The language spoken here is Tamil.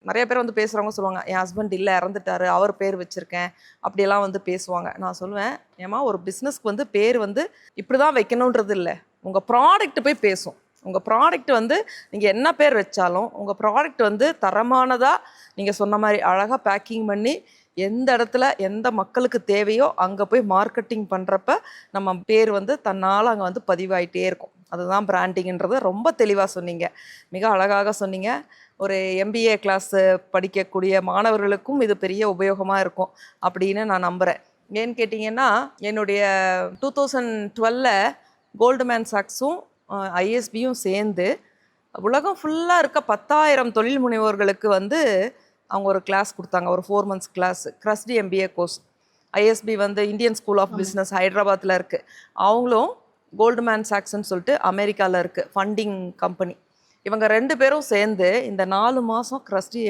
நிறைய பேர் வந்து பேசுகிறவங்க சொல்லுவாங்க, என் ஹஸ்பண்ட் இல்லை இறந்துட்டாரு, அவர் பேர் வச்சுருக்கேன், அப்படியெல்லாம் வந்து பேசுவாங்க. நான் சொல்லுவேன், ஏமா ஒரு பிஸ்னஸ்க்கு வந்து பேர் வந்து இப்படி தான் வைக்கணுன்றது இல்லை, உங்கள் ப்ராடக்ட் போய் பேசும். உங்கள் ப்ராடக்ட் வந்து நீங்கள் என்ன பேர் வச்சாலும் உங்கள் ப்ராடக்ட் வந்து தரமானதாக நீங்கள் சொன்ன மாதிரி அழகாக பேக்கிங் பண்ணி எந்த இடத்துல எந்த மக்களுக்கு தேவையோ அங்கே போய் மார்க்கெட்டிங் பண்ணுறப்ப நம்ம பேர் வந்து தன்னால் அங்கே வந்து பதிவாயிட்டே இருக்கும். அதுதான் பிராண்டிங்ன்றது ரொம்ப தெளிவாக சொன்னீங்க, மிக அழகாக சொன்னீங்க. ஒரு MBA கிளாஸ் படிக்கக்கூடிய மாணவர்களுக்கும் இது பெரிய உபயோகமாக இருக்கும் அப்படின்னு நான் நம்புகிறேன். ஏன்னு கேட்டிங்கன்னா, என்னுடைய 2012 கோல்ட்மேன் சாக்ஸும் ISBயும் சேர்ந்து உலகம் ஃபுல்லாக இருக்க 10,000 தொழில் முனைவோர்களுக்கு வந்து அவங்க ஒரு கிளாஸ் கொடுத்தாங்க, ஒரு 4 months கிளாஸ், க்ரஸ்டி MBA கோர்ஸ். ISB வந்து இந்தியன் ஸ்கூல் ஆஃப் பிஸ்னஸ் ஹைதராபாத்தில் இருக்குது. அவங்களும் கோல்ட்மேன் சாக்ஸ்ன்னு சொல்லிட்டு அமெரிக்காவில் இருக்குது ஃபண்டிங் கம்பெனி. இவங்க 2 பேரும் சேர்ந்து இந்த 4 மாதம் க்ரஸ்டி